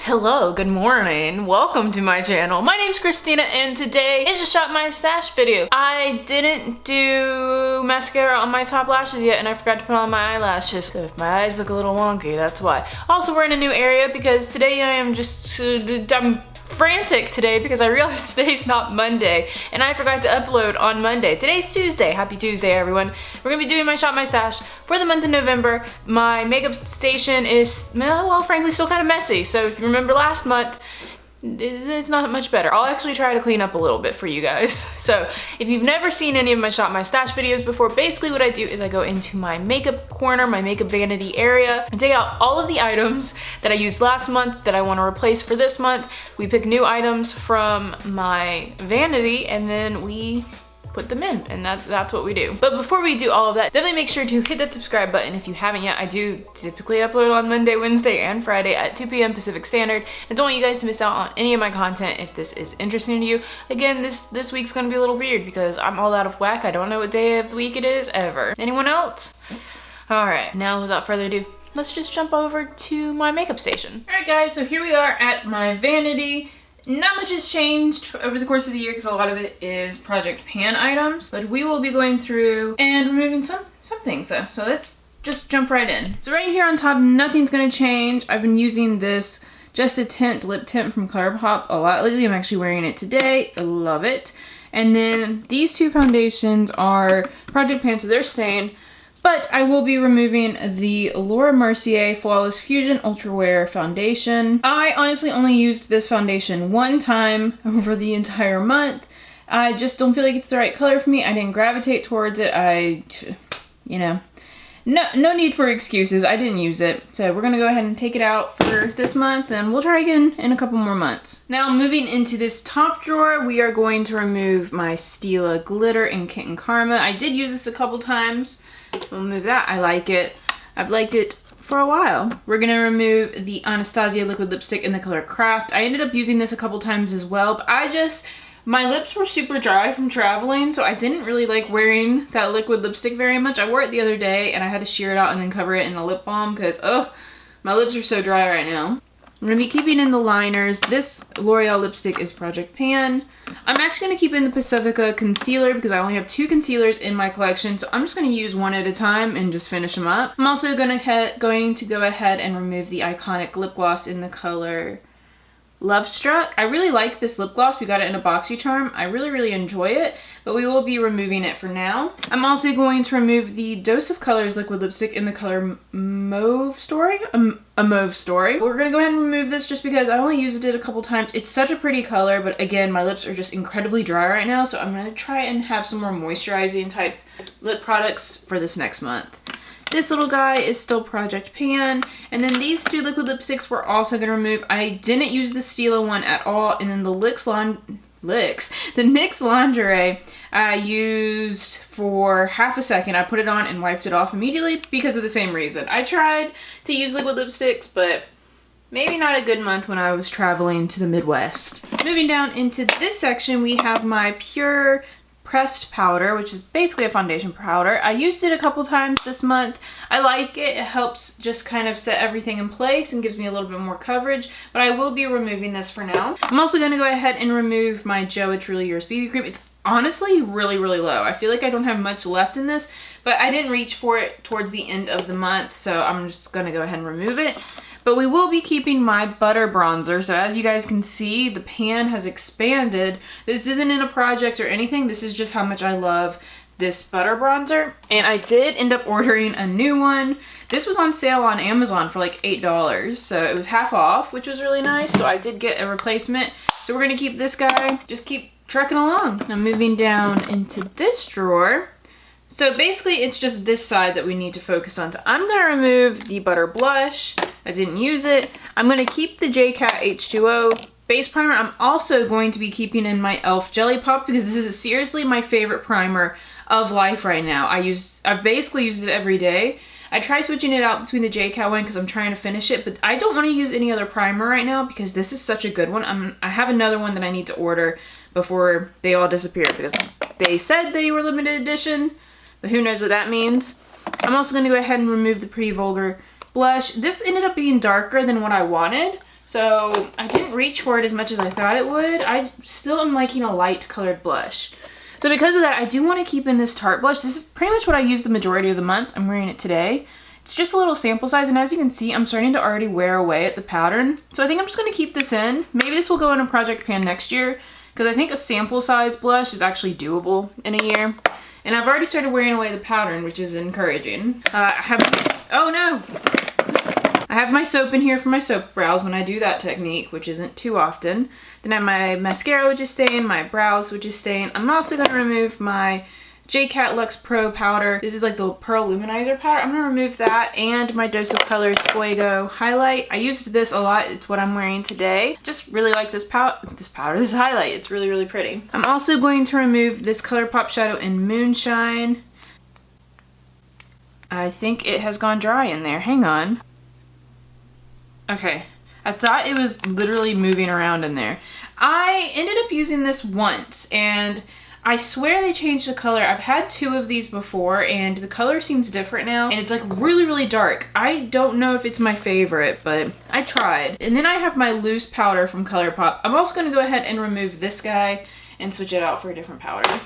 Hello, good morning. Welcome to my channel. My name's Christina and today is a Shop My Stash video. I didn't do mascara on my top lashes yet and I forgot to put on my eyelashes. So if my eyes look a little wonky, that's why. Also, we're in a new area because today I am just, I'm frantic today because I realized today's not Monday and I forgot to upload on Monday. Today's Tuesday. Happy Tuesday, everyone. We're gonna be doing my Shop My Stash for the month of November. My makeup station is, well, frankly, still kind of messy. So if you remember last month, it's not much better. I'll actually try to clean up a little bit for you guys. So if you've never seen any of my Shop My Stash videos before, basically what I do is I go into my makeup corner, my makeup vanity area, and take out all of the items that I used last month that I want to replace for this month. We pick new items from my vanity and then we put them in, and that's what we do. But before we do all of that, definitely make sure to hit that subscribe button if you haven't yet. I do typically upload on Monday, Wednesday, and Friday at 2 p.m. Pacific Standard. I don't want you guys to miss out on any of my content if this is interesting to you. Again, this week's gonna be a little weird because I'm all out of whack. I don't know what day of the week it is ever. Anyone else? All right, now without further ado, let's just jump over to my makeup station. All right, guys, so here we are at my vanity. Not much has changed over the course of the year because a lot of it is Project Pan items, but we will be going through and removing some things though. So let's just jump right in. So right here on top, nothing's gonna change. I've been using this Just a Tint lip tint from Colourpop a lot lately. I'm actually wearing it today. I love it. And then these two foundations are Project Pan, so they're staying. But I will be removing the Laura Mercier Flawless Fusion Ultra Wear Foundation. I honestly only used this foundation one time over the entire month. I just don't feel like it's the right color for me. I didn't gravitate towards it. You know, no need for excuses. I didn't use it. So we're gonna go ahead and take it out for this month and we'll try again in a couple more months. Now moving into this top drawer, we are going to remove my Stila Glitter in Kitten Karma. I did use this a couple times. We'll move that. I like it. I've liked it for a while. We're gonna remove the Anastasia liquid lipstick in the color Craft. I ended up using this a couple times as well, but my lips were super dry from traveling, so I didn't really like wearing that liquid lipstick very much. I wore it the other day and I had to shear it out and then cover it in a lip balm because, oh, my lips are so dry right now. I'm gonna be keeping in the liners. This L'Oreal lipstick is Project Pan. I'm actually gonna keep in the Pacifica concealer because I only have 2 concealers in my collection, so I'm just gonna use one at a time and just finish them up. I'm also going to go ahead and remove the iconic lip gloss in the color Love Struck. I really like this lip gloss. We got it in a BoxyCharm. I really enjoy it, but we will be removing it for now. I'm also going to remove the Dose of Colors liquid lipstick in the color Mauve Story. A Mauve Story. We're gonna go ahead and remove this just because I only used it a couple times. It's such a pretty color, but again, my lips are just incredibly dry right now, so I'm gonna try and have some more moisturizing type lip products for this next month. This little guy is still Project Pan. And then these 2 liquid lipsticks we're also going to remove. I didn't use the Stila one at all. And then the NYX Lingerie I used for half a second. I put it on and wiped it off immediately because of the same reason. I tried to use liquid lipsticks, but maybe not a good month when I was traveling to the Midwest. Moving down into this section, we have my Pure pressed powder, which is basically a foundation powder. I used it a couple times this month. I like it. It helps just kind of set everything in place and gives me a little bit more coverage, but I will be removing this for now. I'm also going to go ahead and remove my Joe It's Really Yours BB cream. It's honestly really low. I feel like I don't have much left in this, but I didn't reach for it towards the end of the month, so I'm just going to go ahead and remove it. But we will be keeping my butter bronzer. So as you guys can see, the pan has expanded. This isn't in a project or anything. This is just how much I love this butter bronzer. And I did end up ordering a new one. This was on sale on Amazon for like $8. So it was half off, which was really nice. So I did get a replacement. So we're gonna keep this guy, just keep trucking along. Now moving down into this drawer. So basically it's just this side that we need to focus on. So I'm gonna remove the butter blush. I didn't use it. I'm gonna keep the JCat H2O base primer. I'm also going to be keeping in my e.l.f. Jelly Pop because this is seriously my favorite primer of life right now. I've basically used it every day. I try switching it out between the JCat one because I'm trying to finish it, but I don't want to use any other primer right now because this is such a good one. I have another one that I need to order before they all disappear because they said they were limited edition, but who knows what that means. I'm also going to go ahead and remove the Pretty Vulgar blush. This ended up being darker than what I wanted, So I didn't reach for it as much as I thought it would. I still am liking a light colored blush. So because of that, I do want to keep in this Tarte blush. This is pretty much what I use the majority of the month. I'm wearing it today. It's just a little sample size, and as you can see, I'm starting to already wear away at the pattern. So I think I'm just going to keep this in. Maybe this will go in a project pan next year, because I think a sample size blush is actually doable in a year. And I've already started wearing away the pattern, which is encouraging. Oh no! I have my soap in here for my soap brows when I do that technique, which isn't too often. Then I have my mascara, which is staying, my brows, which is staying. I'm also going to remove my J-Cat Luxe Pro powder. This is like the Pearl Luminizer powder. I'm going to remove that, and my Dose of Colors Fuego highlight. I used this a lot. It's what I'm wearing today. Just really like this highlight. It's really, really pretty. I'm also going to remove this Colourpop shadow in Moonshine. I think it has gone dry in there. Hang on. Okay, I thought it was literally moving around in there. I ended up using this once, and I swear they changed the color. I've had 2 of these before, and the color seems different now, and it's like really, really dark. I don't know if it's my favorite, but I tried. And then I have my loose powder from Colourpop. I'm also going to go ahead and remove this guy and switch it out for a different powder.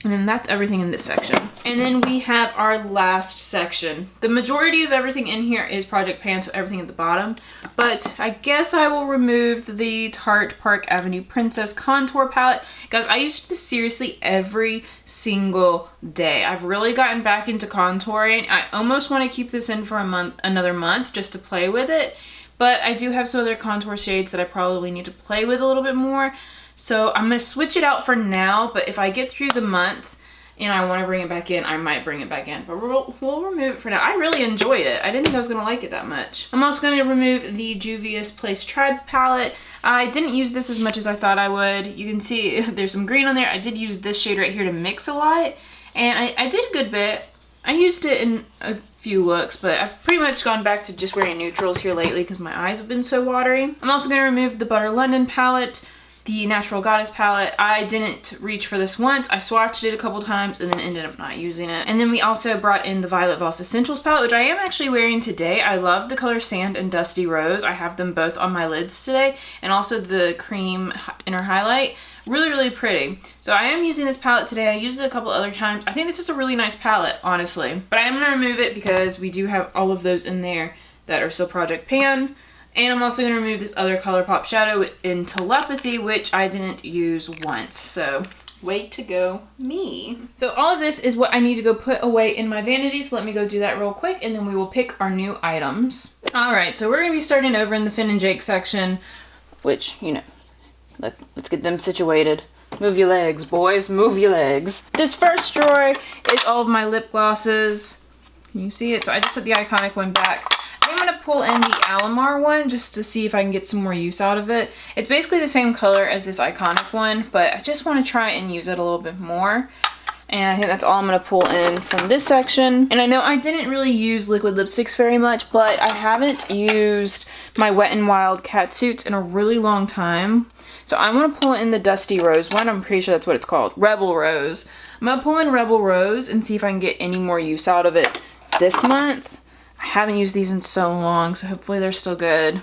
And then that's everything in this section. And then we have our last section. The majority of everything in here is Project Pan, so everything at the bottom. But I guess I will remove the Tarte Park Avenue Princess Contour Palette. Guys, I use this seriously every single day. I've really gotten back into contouring. I almost want to keep this in for another month just to play with it. But I do have some other contour shades that I probably need to play with a little bit more. So I'm going to switch it out for now, but if I get through the month and I want to bring it back in, I might bring it back in. But we'll remove it for now. I really enjoyed it. I didn't think I was going to like it that much. I'm also going to remove the Juvia's Place Tribe palette. I didn't use this as much as I thought I would. You can see there's some green on there. I did use this shade right here to mix a lot, and I did a good bit. I used it in a few looks, but I've pretty much gone back to just wearing neutrals here lately because my eyes have been so watery. I'm also going to remove the Butter London palette, the Natural Goddess palette. I didn't reach for this once. I swatched it a couple times and then ended up not using it. And then we also brought in the Violet Voss Essentials palette, which I am actually wearing today. I love the color Sand and Dusty Rose. I have them both on my lids today, and also the cream inner highlight. Really, really pretty. So I am using this palette today. I used it a couple other times. I think this is a really nice palette, honestly. But I am gonna remove it because we do have all of those in there that are still Project Pan. And I'm also going to remove this other Colourpop shadow in Telepathy, which I didn't use once. So, way to go me. So all of this is what I need to go put away in my vanity. So let me go do that real quick, and then we will pick our new items. Alright, so we're going to be starting over in the Finn and Jake section, which, you know, let's get them situated. Move your legs, boys. Move your legs. This first drawer is all of my lip glosses. Can you see it? So I just put the Iconic one back. I'm going to pull in the Alamar one just to see if I can get some more use out of it. It's basically the same color as this Iconic one, but I just want to try and use it a little bit more. And I think that's all I'm going to pull in from this section. And I know I didn't really use liquid lipsticks very much, but I haven't used my Wet n Wild Catsuits in a really long time. So I'm going to pull in the Dusty Rose one. I'm pretty sure that's what it's called. Rebel Rose. I'm going to pull in Rebel Rose and see if I can get any more use out of it this month. I haven't used these in so long, so hopefully they're still good.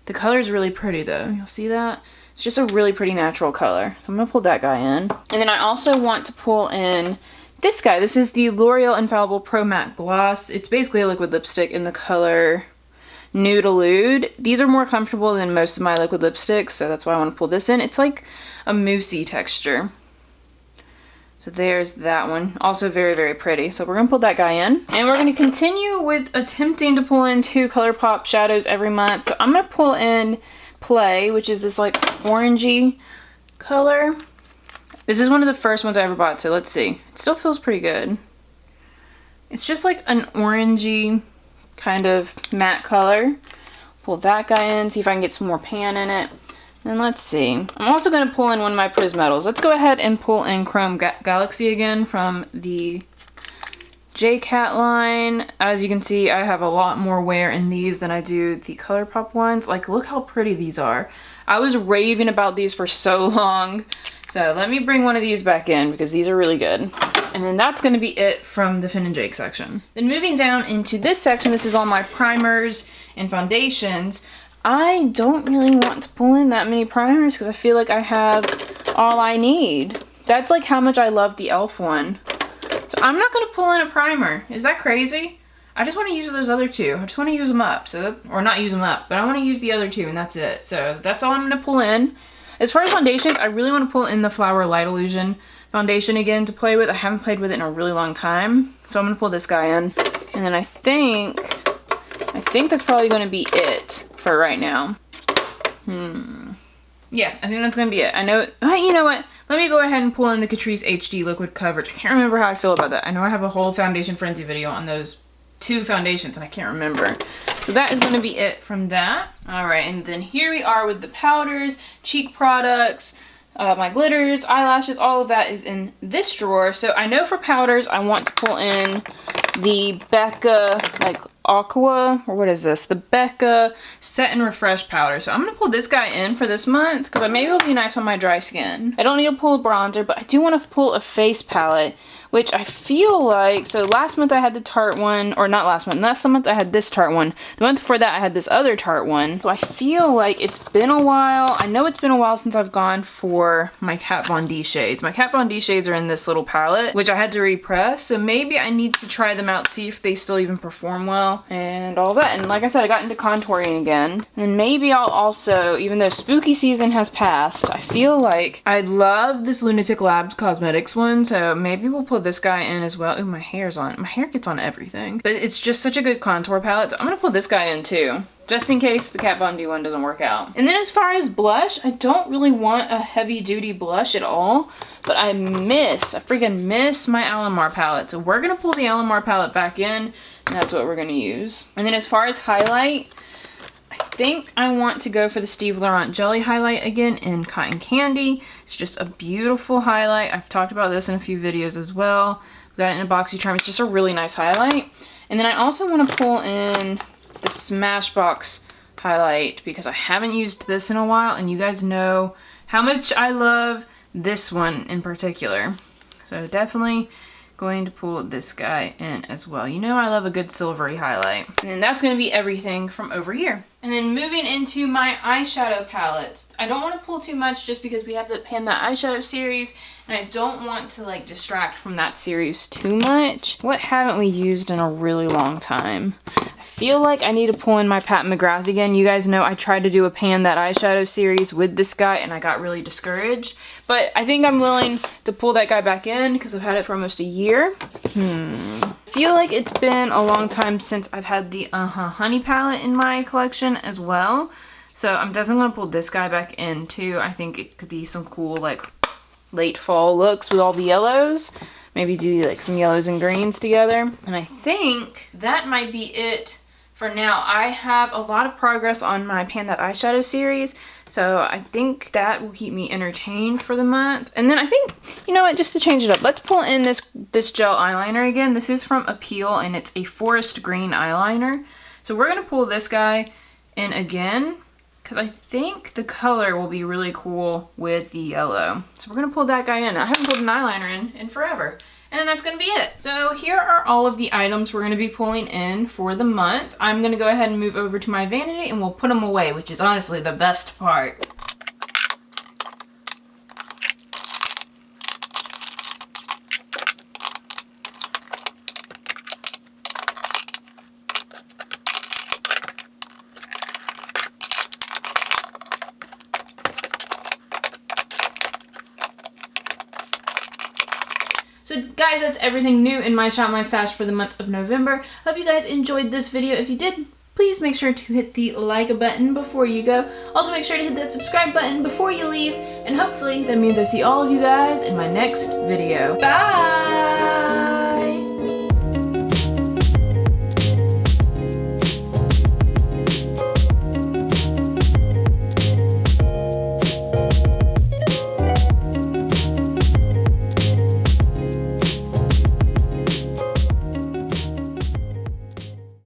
The color is really pretty though. You'll see that? It's just a really pretty natural color. So I'm going to pull that guy in. And then I also want to pull in this guy. This is the L'Oreal Infallible Pro Matte Gloss. It's basically a liquid lipstick in the color Nude Allude. These are more comfortable than most of my liquid lipsticks, so that's why I want to pull this in. It's like a moussey texture. So there's that one. Also very, very pretty. So we're going to pull that guy in. And we're going to continue with attempting to pull in 2 Colourpop shadows every month. So I'm going to pull in Play, which is this like orangey color. This is one of the first ones I ever bought, so let's see. It still feels pretty good. It's just like an orangey kind of matte color. Pull that guy in, see if I can get some more pan in it. And let's see. I'm also going to pull in one of my Prismetals. Let's go ahead and pull in Chrome Galaxy again from the J-Cat line. As you can see, I have a lot more wear in these than I do the Colourpop ones. Like, look how pretty these are. I was raving about these for so long. So let me bring one of these back in because these are really good. And then that's going to be it from the Finn and Jake section. Then moving down into this section, this is all my primers and foundations. I don't really want to pull in that many primers because I feel like I have all I need. That's like how much I love the e.l.f. one. So I'm not gonna pull in a primer. Is that crazy? I just want to use those other two. I just want to use them up. Or not use them up, but I want to use the other two and that's it. So that's all I'm gonna pull in. As far as foundations, I really want to pull in the Flower Light Illusion foundation again to play with. I haven't played with it in a really long time. So I'm gonna pull this guy in. And then I think that's probably gonna be it for right now. Yeah, I think that's gonna be it. I know, you know what? Let me go ahead and pull in the Catrice HD Liquid Coverage. I can't remember how I feel about that. I know I have a whole Foundation Frenzy video on those two foundations and I can't remember. So that is gonna be it from that. All right, and then here we are with the powders, cheek products, my glitters, eyelashes, all of that is in this drawer. So I know for powders, I want to pull in the Becca, like Aqua, or what is this? The Becca Set and Refresh powder. So I'm gonna pull this guy in for this month because maybe it'll be nice on my dry skin. I don't need to pull a bronzer, but I do want to pull a face palette, which I feel like, so last month I had the Tarte one, or not last month I had this Tarte one. The month before that I had this other Tarte one. So I feel like it's been a while. I know it's been a while since I've gone for my Kat Von D shades. My Kat Von D shades are in this little palette, which I had to repress. So maybe I need to try them out, see if they still even perform well and all that. And like I said, I got into contouring again. And maybe I'll also, even though spooky season has passed, I feel like I love this Lunatic Labs Cosmetics one. So maybe we'll put this guy in as well. Ooh, my hair's on. My hair gets on everything. But it's just such a good contour palette. So I'm gonna put this guy in too, just in case the Kat Von D one doesn't work out. And then as far as blush, I don't really want a heavy duty blush at all, but I freaking miss my Alamar palette. So we're gonna pull the Alamar palette back in, and that's what we're gonna use. And then as far as highlight, I think I want to go for the Steve Laurent Jelly highlight again in Cotton Candy. It's just a beautiful highlight. I've talked about this in a few videos as well. We got it in a BoxyCharm. It's just a really nice highlight. And then I also want to pull in the Smashbox highlight because I haven't used this in a while and you guys know how much I love this one in particular. So definitely going to pull this guy in as well. You know I love a good silvery highlight. And then that's going to be everything from over here. And then moving into my eyeshadow palettes. I don't want to pull too much just because we have the Pan That Eyeshadow series and I don't want to like distract from that series too much. What haven't we used in a really long time? I feel like I need to pull in my Pat McGrath again. You guys know I tried to do a Pan That Eyeshadow series with this guy and I got really discouraged. But I think I'm willing to pull that guy back in because I've had it for almost a year. I feel like it's been a long time since I've had the Honey palette in my collection as well. So I'm definitely going to pull this guy back in too. I think it could be some cool like late fall looks with all the yellows. Maybe do like some yellows and greens together. And I think that might be it for now. I have a lot of progress on my Pan That Eyeshadow series. So I think that will keep me entertained for the month. And then I think, you know what, just to change it up, let's pull in this gel eyeliner again. This is from Appeal and it's a forest green eyeliner. So we're going to pull this guy in again because I think the color will be really cool with the yellow. So we're going to pull that guy in. I haven't pulled an eyeliner in forever. And then that's going to be it. So here are all of the items we're going to be pulling in for the month. I'm going to go ahead and move over to my vanity and we'll put them away, which is honestly the best part. So guys, that's everything new in my Shop My Stash for the month of November. Hope you guys enjoyed this video. If you did, please make sure to hit the like button before you go. Also make sure to hit that subscribe button before you leave. And hopefully that means I see all of you guys in my next video. Bye!